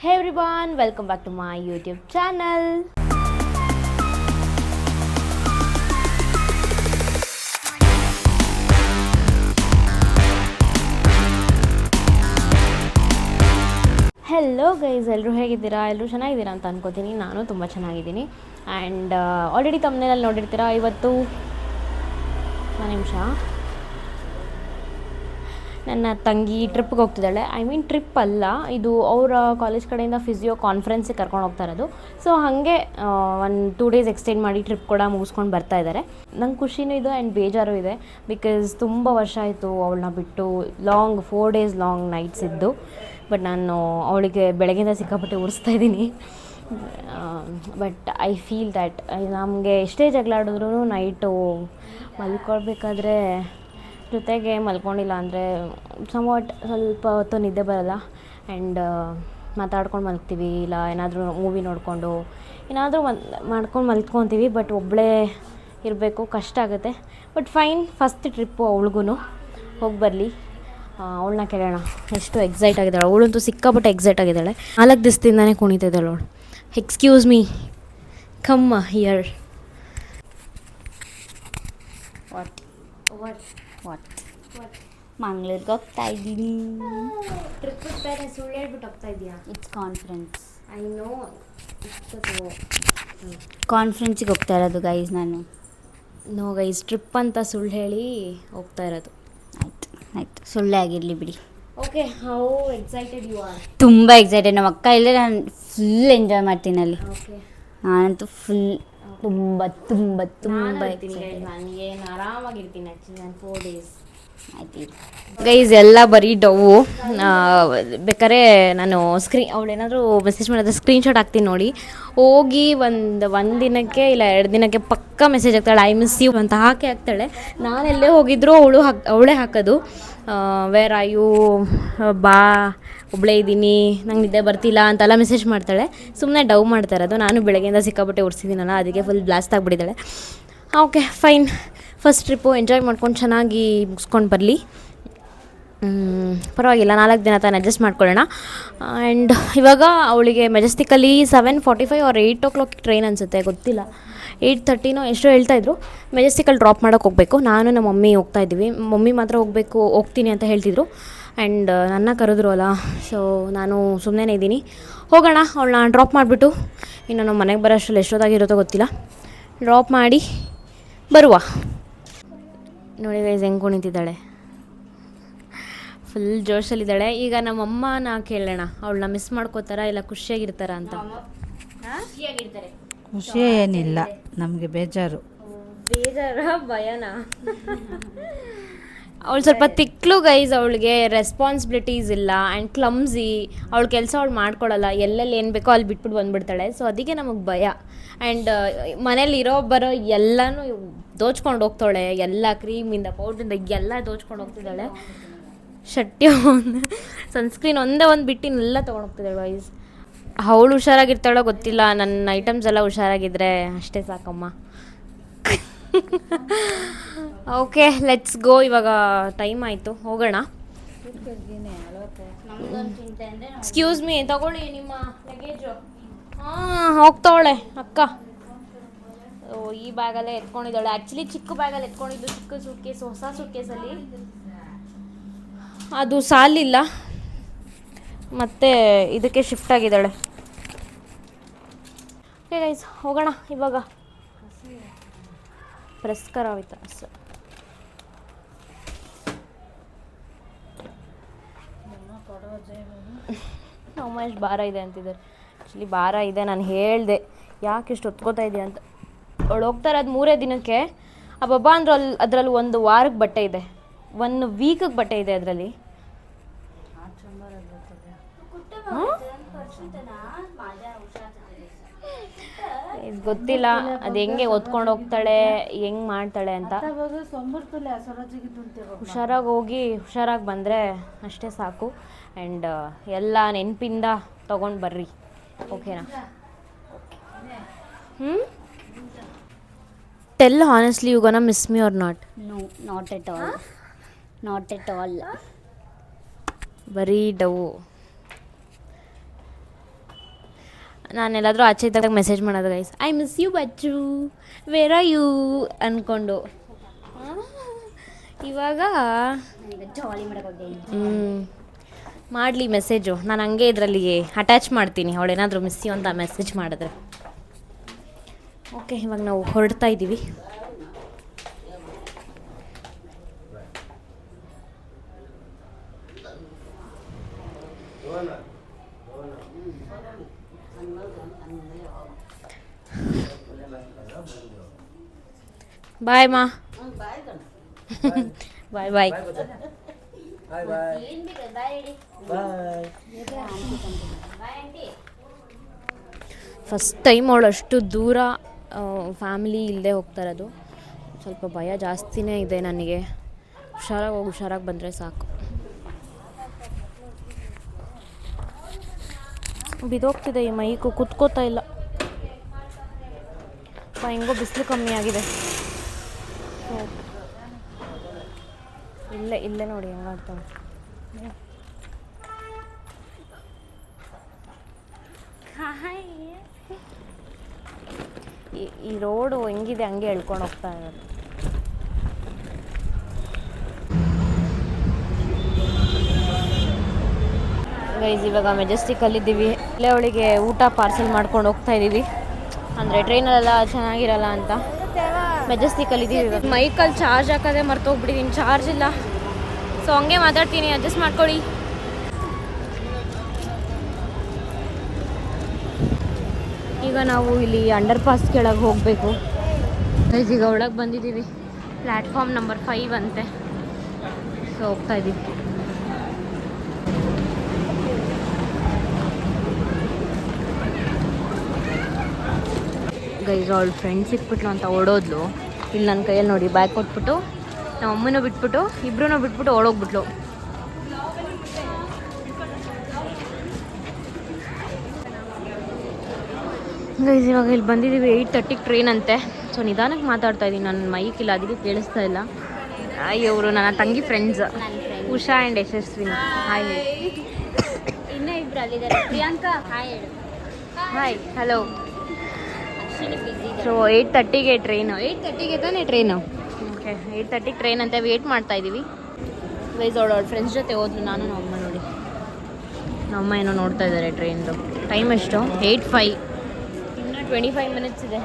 Hey everyone, welcome back to my YouTube channel. Hello guys, ಎಲ್ಲರೂ ಹೇಗಿದ್ದೀರಾ? ಎಲ್ಲರೂ ಚೆನ್ನಾಗಿದ್ದೀರಾ ಅಂತ ಅನ್ಕೋತೀನಿ. ನಾನು ತುಂಬ ಚೆನ್ನಾಗಿದ್ದೀನಿ. ಆ್ಯಂಡ್ ಆಲ್ರೆಡಿ ತಮ್ಮನೇಲಿ ನೋಡಿರ್ತೀರಾ. ಇವತ್ತು ಒಂದು ನಿಮಿಷ, ನನ್ನ ತಂಗಿ ಟ್ರಿಪ್ಗೆ ಹೋಗ್ತಿದ್ದಾಳೆ. ಟ್ರಿಪ್ ಅಲ್ಲ, ಇದು ಅವರ ಕಾಲೇಜ್ ಕಡೆಯಿಂದ ಫಿಸಿಯೋ ಕಾನ್ಫರೆನ್ಸಿಗೆ ಕರ್ಕೊಂಡು ಹೋಗ್ತಾ ಇರೋದು. ಸೊ ಹಾಗೆ ಒಂದು 2 ಡೇಸ್ ಎಕ್ಸ್ಟೆಂಡ್ ಮಾಡಿ ಟ್ರಿಪ್ ಕೂಡ ಮುಗಿಸ್ಕೊಂಡು ಬರ್ತಾ ಇದ್ದಾರೆ. ನಂಗೆ ಖುಷಿನೂ ಇದೆ ಆ್ಯಂಡ್ ಬೇಜಾರು ಇದೆ. ಬಿಕಾಸ್ ತುಂಬ ವರ್ಷ ಆಯಿತು ಅವಳನ್ನ ಬಿಟ್ಟು. 4 ಡೇಸ್ ಲಾಂಗ್ ನೈಟ್ಸ್ ಇದ್ದು. ಬಟ್ ನಾನು ಅವಳಿಗೆ ಬೆಳಗ್ಗೆಯಿಂದ ಸಿಕ್ಕಾಪಟ್ಟೆ ಉರಿಸ್ತಾ ಇದ್ದೀನಿ. ಬಟ್ ಐ ಫೀಲ್ ದ್ಯಾಟ್ ನಮಗೆ ಎಷ್ಟೇ ಜಗಳಾಡಿದ್ರೂ ನೈಟು ಮಲ್ಕೊಳ್ಬೇಕಾದ್ರೆ ಜೊತೆಗೆ ಮಲ್ಕೊಂಡಿಲ್ಲ ಅಂದರೆ ಸ್ವಲ್ಪ ಹೊತ್ತು ನಿದ್ದೆ ಬರೋಲ್ಲ. ಆ್ಯಂಡ್ ಮಾತಾಡ್ಕೊಂಡು ಮಲ್ಗ್ತೀವಿ, ಇಲ್ಲ ಏನಾದರೂ ಮೂವಿ ನೋಡಿಕೊಂಡು ಏನಾದರೂ ಮಾಡ್ಕೊಂಡು ಮಲ್ಕೊತೀವಿ. ಬಟ್ ಒಬ್ಬಳೇ ಇರಬೇಕು, ಕಷ್ಟ ಆಗುತ್ತೆ. ಬಟ್ ಫೈನ್, ಫಸ್ಟ್ ಟ್ರಿಪ್ಪು ಅವಳಿಗೂ ಹೋಗಿ ಬರಲಿ. ಅವಳನ್ನ ಕೇಳೋಣ ಎಷ್ಟು ಎಕ್ಸೈಟ್ ಆಗಿದ್ದಾಳೆ. ಅವಳಂತೂ ಸಿಕ್ಕಾಪಟ್ಟೆ ಎಕ್ಸೈಟ್ ಆಗಿದ್ದಾಳೆ. 4 ದಿವಸದಿಂದನೇ ಕುಣಿತಿದ್ದಾಳೆ ಅವಳು. Excuse me, come here. ಮಂಗ್ಳೂರ್ಗೆ ಹೋಗ್ತಾ ಇದ್ದೀನಿ. ಟ್ರಿಪ್ ಬೇರೆ ಸುಳ್ಳು ಹೇಳ್ಬಿಟ್ಟು ಹೋಗ್ತಾ ಇದೆಯಾ? It's conference. I know. ಕಾನ್ಫರೆನ್ಸಿಗೆ ಹೋಗ್ತಾ ಇರೋದು ಗೈಸ್ ನಾನು. ನೋ ಗೈಸ್, ಟ್ರಿಪ್ ಅಂತ ಸುಳ್ಳು ಹೇಳಿ ಹೋಗ್ತಾ ಇರೋದು. ಆಯಿತು, ಸುಳ್ಳೇ ಆಗಿರಲಿ ಬಿಡಿ. Okay, how excited you are? ತುಂಬ ಎಕ್ಸೈಟೆಡ್. ನಮ್ಮ ಅಕ್ಕ ಇಲ್ಲೇ ನಾನು ಫುಲ್ ಎಂಜಾಯ್ ಮಾಡ್ತೀನಿ ಅಲ್ಲಿ. ಓಕೆ, ನಾನಂತೂ ಫುಲ್ ತುಂಬ ತುಂಬ ತುಂಬ ನನಗೇನು ಆರಾಮಾಗಿರ್ತೀನಿ. ಆ್ಯಕ್ಚುಲಿ ನಾನು 4 ಡೇಸ್ ಆಯ್ತು. ಗೈಸ್ ಎಲ್ಲ ಬರೀ ಡವ್ವು. ಬೇಕಾದ್ರೆ ನಾನು ಅವಳೇನಾದರೂ ಮೆಸೇಜ್ ಮಾಡಿದ್ರೆ ಸ್ಕ್ರೀನ್ಶಾಟ್ ಹಾಕ್ತೀನಿ ನೋಡಿ. ಹೋಗಿ ಒಂದು ದಿನಕ್ಕೆ ಇಲ್ಲ 2 ದಿನಕ್ಕೆ ಪಕ್ಕ ಮೆಸೇಜ್ ಹಾಕ್ತಾಳೆ, ಐ ಮಿಸ್ ಯು ಅಂತ ಹಾಕ್ತಾಳೆ. ನಾನು ಎಲ್ಲೇ ಹೋಗಿದ್ರು ಅವಳೇ ಹಾಕೋದು. ವೇರ್ ಆರ್ ಯು, ಬಾ, ಒಬ್ಬಳೇ ಇದ್ದೀನಿ, ನಂಗೆ ನಿದ್ದೆ ಬರ್ತಿಲ್ಲ ಅಂತೆಲ್ಲ ಮೆಸೇಜ್ ಮಾಡ್ತಾಳೆ. ಸುಮ್ಮನೆ ಡವ್ ಮಾಡ್ತಾ ಇರೋದು. ನಾನು ಬೆಳಗ್ಗೆಯಿಂದ ಸಿಕ್ಕಾಪಟ್ಟೆ ಉರ್ಸಿದ್ದೀನಲ್ಲ, ಅದಕ್ಕೆ ಫುಲ್ ಬ್ಲಾಸ್ಟ್ ಆಗಿಬಿಟ್ಟಿದ್ದಾಳೆ. Okay fine, first trip enjoy ಮಾಡ್ಕೊಂಡು ಚೆನ್ನಾಗಿ ಮುಗಿಸ್ಕೊಂಡು ಬರಲಿ. ಪರವಾಗಿಲ್ಲ, 4 ದಿನ ತಾನು ಅಡ್ಜಸ್ಟ್ ಮಾಡ್ಕೊಳ್ಳೋಣ. ಆ್ಯಂಡ್ ಇವಾಗ ಅವಳಿಗೆ ಮೆಜೆಸ್ಟಿಕಲ್ಲಿ 7:45 ಆರ್ 8 o'clock ಟ್ರೈನ್ ಅನಿಸುತ್ತೆ, ಗೊತ್ತಿಲ್ಲ. 8:30 ಎಷ್ಟೋ ಹೇಳ್ತಾಯಿದ್ರು. ಮೆಜೆಸ್ಟಿಕಲ್ಲಿ ಡ್ರಾಪ್ ಮಾಡೋಕ್ಕೆ ಹೋಗಬೇಕು. ನಾನು ನಮ್ಮ ಮಮ್ಮಿ ಹೋಗ್ತಾ ಇದ್ದೀವಿ. ಮಮ್ಮಿ ಮಾತ್ರ ಹೋಗ್ತೀನಿ ಅಂತ ಹೇಳ್ತಿದ್ರು. ಆ್ಯಂಡ್ ನನ್ನ ಕರೆದ್ರು ಅಲ್ಲ, ಸೊ ನಾನು ಸುಮ್ಮನೆ ಇದ್ದೀನಿ. ಹೋಗೋಣ, ಅವಳನ್ನ ಡ್ರಾಪ್ ಮಾಡಿಬಿಟ್ಟು ಇನ್ನು ನಮ್ಮ ಮನೆಗೆ ಬರೋ ಅಷ್ಟರಲ್ಲಿ ಎಷ್ಟೊತ್ತಾಗಿರುತ್ತೋ ಗೊತ್ತಿಲ್ಲ. ಡ್ರಾಪ್ ಮಾಡಿ ಬರುವ. ನೋಡಿ ಗೈಸ್ ಹೆಂಗೆ ಕುಣಿತಿದ್ದಾಳೆ, ಫುಲ್ ಜೋಶಲ್ಲಿದ್ದಾಳೆ. ಈಗ ನಮ್ಮಮ್ಮನ ಕೇಳೋಣ, ಅವಳನ್ನ ಮಿಸ್ ಮಾಡ್ಕೋತಾರಾ ಇಲ್ಲ ಖುಷಿಯಾಗಿರ್ತಾರ ಅಂತ. ಖುಷಿ ಏನಿಲ್ಲ, ನಮಗೆ ಬೇಜಾರು. ಭಯನಾ? ಅವಳು ಸ್ವಲ್ಪ ತಿಕ್ಲು ಗೈಸ್. ಅವಳಿಗೆ ರೆಸ್ಪಾನ್ಸಿಬಿಲಿಟೀಸ್ ಇಲ್ಲ ಆ್ಯಂಡ್ ಕ್ಲಮ್ಸಿ. ಅವಳ ಕೆಲಸ ಅವಳು ಮಾಡ್ಕೊಳ್ಳಲ್ಲ. ಎಲ್ಲೆಲ್ಲಿ ಏನು ಬೇಕೋ ಅಲ್ಲಿ ಬಿಟ್ಬಿಟ್ಟು ಬಂದುಬಿಡ್ತಾಳೆ. ಸೊ ಅದಕ್ಕೆ ನಮಗೆ ಭಯ. ಆ್ಯಂಡ್ ಮನೇಲಿ ಬರೋ ಎಲ್ಲನೂ ದೋಚ್ಕೊಂಡು ಹೋಗ್ತಾಳೆ. ಎಲ್ಲ ಕ್ರೀಮಿಂದ ಪೌಡ್ರಿಂದ ಎಲ್ಲ ದೋಚ್ಕೊಂಡು ಹೋಗ್ತಿದ್ದಾಳೆ. ಶಟ್ಟಿ ಸನ್ಸ್ಕ್ರೀನ್ ಒಂದೇ ಒಂದು ಬಿಟ್ಟಿನೆಲ್ಲ ತೊಗೊಂಡೋಗ್ತಿದ್ದಾಳೆ ವೈಸ್. ಅವಳು ಹುಷಾರಾಗಿರ್ತಾಳೋ ಗೊತ್ತಿಲ್ಲ. ನನ್ನ ಐಟಮ್ಸ್ ಎಲ್ಲ ಹುಷಾರಾಗಿದ್ದರೆ ಅಷ್ಟೇ ಸಾಕಮ್ಮ. Okay, let's go. ಇವಾಗ ಟೈಮ್ ಆಯಿತು, ಹೋಗೋಣ. ಎಕ್ಸ್ಕ್ಯೂಸ್ ಮೀ, ತಗೊಳ್ಳಿ ನಿಮ್ಮ ಲಗೇಜು. ಹೋಗ್ತಾವಳೆ ಅಕ್ಕ. ಈ ಬ್ಯಾಗಲ್ಲೇ ಎತ್ಕೊಂಡಿದ್ದಾಳೆ. ಆ್ಯಕ್ಚುಲಿ ಚಿಕ್ಕ ಬ್ಯಾಗಲ್ಲಿ ಎತ್ಕೊಂಡಿದ್ದು, ಚಿಕ್ಕ ಸೂಟ್ಕೇಸ್, ಹೊಸ ಸೂಟ್ಕೇಸಲ್ಲಿ ಅದು ಸಾಲಿಲ್ಲ, ಮತ್ತು ಇದಕ್ಕೆ ಶಿಫ್ಟ್ ಆಗಿದ್ದಾಳೆ. ಓಕೆ ಗೈಸ್, ಹೋಗೋಣ ಇವಾಗ. ಪ್ರೆಸ್ ಕರಾವಿತ ಎಷ್ಟು ಭಾರ ಇದೆ ಅಂತಿದ್ದಾರೆ. ಆ್ಯಕ್ಚುಲಿ ಭಾರ ಇದೆ. ನಾನು ಹೇಳಿದೆ ಯಾಕೆ ಇಷ್ಟು ಹೊತ್ಕೋತಾ ಇದೆಯಾ ಅಂತ. ಅವಳು ಹೋಗ್ತಾ ಇರೋದು 3 ದಿನಕ್ಕೆ. ಅಬ್ಬಬ್ಬಾ ಅಂದ್ರೆ ಅದರಲ್ಲಿ 1 ವಾರಕ್ಕೆ ಬಟ್ಟೆ ಇದೆ, 1 ವೀಕಿಗೆ ಬಟ್ಟೆ ಇದೆ ಅದರಲ್ಲಿ. ಇದು ಗೊತ್ತಿಲ್ಲ ಅದು ಹೆಂಗೆ ಹೊತ್ಕೊಂಡು ಹೋಗ್ತಾಳೆ, ಹೆಂಗೆ ಮಾಡ್ತಾಳೆ ಅಂತ. ಹುಷಾರಾಗಿ ಹೋಗಿ ಹುಷಾರಾಗಿ ಬಂದರೆ ಅಷ್ಟೇ ಸಾಕು. ಆ್ಯಂಡ್ ಎಲ್ಲ ನೆನಪಿಂದ ತೊಗೊಂಡು ಬರ್ರಿ, ಓಕೆನಾ? Tell honestly, you gonna miss me or not? No, not at all, not at all. ಬರೀ ಡವ್. ನಾನೆಲ್ಲಾದರೂ ಆಚೆ ಇದ್ದಾಗ ಮೆಸೇಜ್ ಮಾಡೋದು ಗೈಸ್, ಐ ಮಿಸ್ ಯು ಬಚ್ಚು, ವೇರ್ ಆರ್ ಯು ಅಂದ್ಕೊಂಡು. ಇವಾಗ ಜಾಲಿ ಮಾಡೋಕೆ ಮಾಡಲಿ ಮೆಸೇಜು, ನಾನು ಹಂಗೆ ಇದರಲ್ಲಿ ಅಟ್ಯಾಚ್ ಮಾಡ್ತೀನಿ ಅವಳೇನಾದರೂ ಮಿಸ್ ಯು ಅಂತ ಮೆಸೇಜ್ ಮಾಡಿದ್ರೆ. ಓಕೆ, ಇವಾಗ ನಾವು ಹೊರಡ್ತಾ ಇದ್ದೀವಿ. ಬಾಯ್ ಮಾ. ಬಾಯ್ ಬಾಯ್. ಫಸ್ಟ್ ಟೈಮ್ ಅವಳು ಅಷ್ಟು ದೂರ ಫ್ಯಾಮಿಲಿ ಇಲ್ಲದೆ ಹೋಗ್ತಾ ಇರೋದು. ಸ್ವಲ್ಪ ಭಯ ಜಾಸ್ತಿನೇ ಇದೆ ನನಗೆ. ಹುಷಾರಾಗಿ ಬಂದರೆ ಸಾಕು. ಬಿದೋಗ್ತಿದೆ ಈ ಮೈಕು, ಕುತ್ಕೋತಾ ಇಲ್ಲ. ಹೆಂಗೋ ಬಿಸಿಲು ಕಮ್ಮಿ ಆಗಿದೆ. ಇಲ್ಲೇ ನೋಡಿ ಹೆಂಗಾಡ್ತಾವೆ. ಈ ರೋಡು ಹೆಂಗಿದೆ ಹಂಗೆ ಎಳ್ಕೊಂಡು ಹೋಗ್ತಾ ಇರೋದು. ಗೈಸ್ ಇವಾಗ ಮೆಜೆಸ್ಟಿಕಲ್ಲಿದ್ದೀವಿ. ಇಲ್ಲೇ ಅವಳಿಗೆ ಊಟ ಪಾರ್ಸೆಲ್ ಮಾಡ್ಕೊಂಡು ಹೋಗ್ತಾ ಇದ್ದೀವಿ. ಅಂದರೆ ಟ್ರೈನಲ್ಲೆಲ್ಲ ಚೆನ್ನಾಗಿರಲ್ಲ ಅಂತ ಮೆಜೆಸ್ಟಿಕಲ್ಲಿದ್ದೀವಿ. ಇವಾಗ ಮೈಕಲ್ಲಿ ಚಾರ್ಜ್ ಹಾಕೋದೇ ಮರ್ತೋಗ್ಬಿಟ್ಟಿದ್ದೀನಿ, ಚಾರ್ಜ್ ಇಲ್ಲ. ಸೊ ಹಂಗೆ ಮಾತಾಡ್ತೀನಿ, ಅಡ್ಜಸ್ಟ್ ಮಾಡ್ಕೊಳ್ಳಿ. ಈಗ ನಾವು ಇಲ್ಲಿ ಅಂಡರ್ ಪಾಸ್ ಕೆಳಗೆ ಹೋಗಬೇಕು. ಈಗ ಒಳಗೆ ಬಂದಿದ್ದೀವಿ. ಪ್ಲ್ಯಾಟ್ಫಾರ್ಮ್ ನಂಬರ್ 5 ಅಂತೆ. ಸೊ ಹೋಗ್ತಾ ಇದ್ದೀವಿ. ಗೈಸ್ ಅವಳು ಫ್ರೆಂಡ್ ಸಿಕ್ಬಿಟ್ಲು ಅಂತ ಓಡೋದ್ಲು. ಇಲ್ಲಿ ನನ್ನ ಕೈಯಲ್ಲಿ ನೋಡಿ ಬ್ಯಾಗ್ ಕೊಟ್ಬಿಟ್ಟು ನಮ್ಮ ಅಮ್ಮನೂ ಬಿಟ್ಬಿಟ್ಟು ಇಬ್ಬರೂ ಬಿಟ್ಬಿಟ್ಟು ಓಡೋಗ್ಬಿಟ್ಲು. ಗೈಸ್ ಇವಾಗ ಇಲ್ಲಿ ಬಂದಿದ್ದೀವಿ. 8:30 ಟ್ರೈನ್ ಅಂತೆ. ಸೊ ನಿಧಾನಕ್ಕೆ ಮಾತಾಡ್ತಾ ಇದ್ದೀನಿ, ನನ್ನ ಮೈಕಿಲ್ಲ ಅದಕ್ಕೆ ಕೇಳಿಸ್ತಾ ಇಲ್ಲ. ಇವರು ನನ್ನ ತಂಗಿ friends Usha and Yashaswini. Hi ಹೇಳಿ. ಇನ್ನೂ ಇಬ್ರು ಅಲ್ಲಿದ್ದಾರೆ. ಪ್ರಿಯಾಂಕಾ ಹಾಯ್ ಹೇಳು. Hi hello. ಸೊ 8:30ಗೆ ಟ್ರೈನು. 8:30ಗೆ ತಾನೇ ಟ್ರೈನು. ಓಕೆ 8:30ಗೆ ಟ್ರೈನ್ ಅಂತ ವೇಟ್ ಮಾಡ್ತಾ ಇದ್ದೀವಿ. ವೈಸ್ ಅವಳು ಫ್ರೆಂಡ್ಸ್ ಜೊತೆ ಹೋದ್ಲು. ನಾನು ನಮ್ಮಮ್ಮ ನೋಡಿ, ನಮ್ಮಮ್ಮ ಏನೋ ನೋಡ್ತಾ ಇದ್ದಾರೆ ಟ್ರೈನ್ದು. ಟೈಮ್ ಎಷ್ಟು? 8:05. ಇನ್ನೂ 25 ಮಿನಿಟ್ಸ್ ಇದೆ.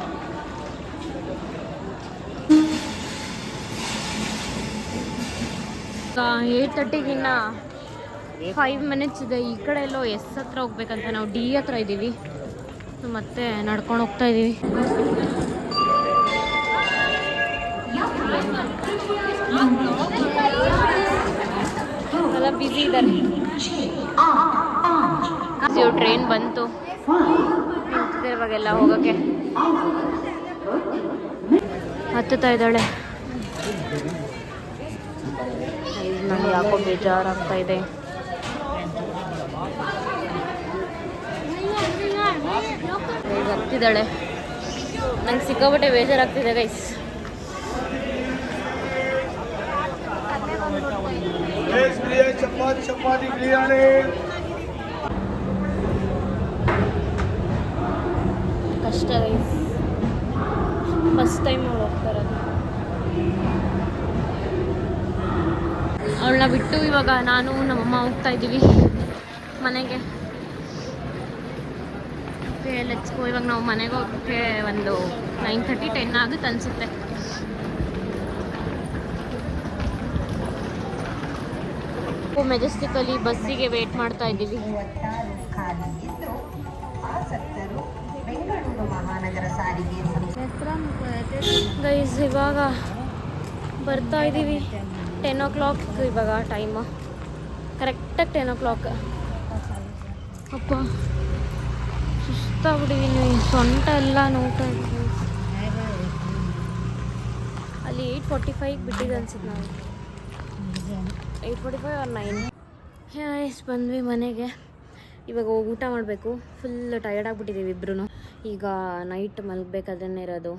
ಈಗ 8:30ಗಿನ್ನ 5 ಮಿನಿಟ್ಸ್ ಇದೆ. ಈ ಕಡೆ ಎಲ್ಲೋ ಎಸ್ ಹತ್ರ ಹೋಗ್ಬೇಕಂತ, ನಾವು ಡಿ ಹತ್ರ ಇದ್ದೀವಿ. ಮತ್ತೆ ನಡ್ಕೊಂಡು ಹೋಗ್ತಾ ಇದ್ದೀವಿ. ಎಲ್ಲ ಬ್ಯುಸಿ ಇದ್ದಾರೆ. ಟ್ರೈನ್ ಬಂತು, ನಿಂತಿದೆ ಇವಾಗೆಲ್ಲ ಹೋಗೋಕ್ಕೆ. ಹತ್ತುತ್ತಾ ಇದ್ದಾಳೆ. ನನಗೆ ಯಾಕೋ ಬೇಜಾರಾಗ್ತಾ ಇದೆ. ಹತ್ತಿದ್ದಾಳೆ. ನಂಗೆ ಸಿಕ್ಕಾಬಿಟ್ಟೆ ಬೇಜಾರಾಗ್ತಿದೆ ಗೈಸ್. ಕಷ್ಟ ಗೈಸ್, ಫಸ್ಟ್ ಟೈಮ್ ಅವಳು ಹೋಗ್ತಾ ಇರೋದು. ಅವಳನ್ನ ಬಿಟ್ಟು ಇವಾಗ ನಾನು ನಮ್ಮಮ್ಮ ಹೋಗ್ತಾ ಇದ್ದೀವಿ ಮನೆಗೆ. Let's go. ಇವಾಗ ನಾವು ಮನೆಗೆ ಹೋಗೋಕ್ಕೆ ಒಂದು 9:30 10 ಆಗುತ್ತೆ ಅನಿಸುತ್ತೆ. ಮೆಜೆಸ್ಟಿಕಲ್ಲಿ ಬಸ್ಸಿಗೆ ವೇಟ್ ಮಾಡ್ತಾ ಇದ್ದೀವಿ. ಗೈಸ್ ಇವಾಗ ಬರ್ತಾ ಇದ್ದೀವಿ. 10 o'clock ಇವಾಗ ಟೈಮು. ಕರೆಕ್ಟಾಗಿ 10 o'clock. ಅಪ್ಪ ಸುಸ್ತಾಗ್ಬಿಟ್ಟಿದ್ದೀನಿ, ಸೊಂಟ ಎಲ್ಲ ನೋಡ್ತಾ ಇದ್ದೀವಿ. ಅಲ್ಲಿ 8:45 ಬಿಟ್ಟಿದ್ದು ಅನ್ಸುತ್ತೆ. ನಾವು 8:45 or 9. ಎಷ್ಟು ಬಂದ್ವಿ ಮನೆಗೆ. ಇವಾಗ ಹೋಗಿ ಊಟ ಮಾಡಬೇಕು. ಫುಲ್ ಟಯರ್ಡ್ ಆಗಿಬಿಟ್ಟಿದ್ದೀವಿ ಇಬ್ಬರೂ. ಈಗ ನೈಟ್ ಮಲಗಬೇಕಾದ್ರೆ ಇರೋದು.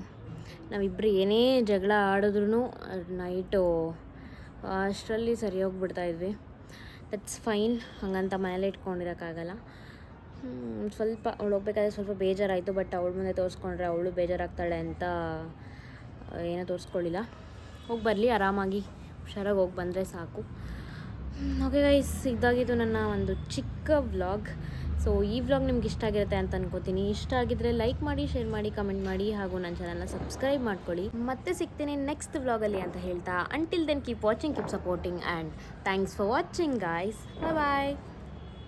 ನಾವಿಬ್ಬರು ಏನೇ ಜಗಳ ಆಡಿದ್ರೂ ನೈಟು ಅಷ್ಟರಲ್ಲಿ ಸರಿ ಹೋಗ್ಬಿಡ್ತಾಯಿದ್ವಿ. That's fine. ಹಾಗಂತ ಮನೇಲಿ ಇಟ್ಕೊಂಡಿರೋಕ್ಕಾಗಲ್ಲ. ಸ್ವಲ್ಪ ಅವಳು ಹೋಗ್ಬೇಕಾದ್ರೆ ಸ್ವಲ್ಪ ಬೇಜಾರಾಯಿತು, ಬಟ್ ಅವಳ ಮುಂದೆ ತೋರಿಸ್ಕೊಂಡ್ರೆ ಅವಳು ಬೇಜಾರಾಗ್ತಾಳೆ ಅಂತ ಏನೋ ತೋರಿಸ್ಕೊಳ್ಳಿಲ್ಲ. ಹೋಗಿ ಬರಲಿ ಆರಾಮಾಗಿ, ಹುಷಾರಾಗಿ ಹೋಗಿ ಬಂದರೆ ಸಾಕು. ಓಕೆ ಗೈಸ್, ಇದಾಗಿದ್ದು ನನ್ನ ಒಂದು ಚಿಕ್ಕ ವ್ಲಾಗ್. ಸೊ ಈ ವ್ಲಾಗ್ ನಿಮ್ಗೆ ಇಷ್ಟ ಆಗಿರುತ್ತೆ ಅಂತ ಅನ್ಕೋತೀನಿ. ಇಷ್ಟ ಆಗಿದ್ರೆ ಲೈಕ್ ಮಾಡಿ, ಶೇರ್ ಮಾಡಿ, ಕಮೆಂಟ್ ಮಾಡಿ, ಹಾಗೂ ನನ್ನ ಚಾನಲ್ನ ಸಬ್ಸ್ಕ್ರೈಬ್ ಮಾಡ್ಕೊಳ್ಳಿ. ಮತ್ತೆ ಸಿಗ್ತೀನಿ ನೆಕ್ಸ್ಟ್ ವ್ಲಾಗಲ್ಲಿ ಅಂತ ಹೇಳ್ತಾ, until then keep watching, keep supporting and thanks for watching guys. Bye.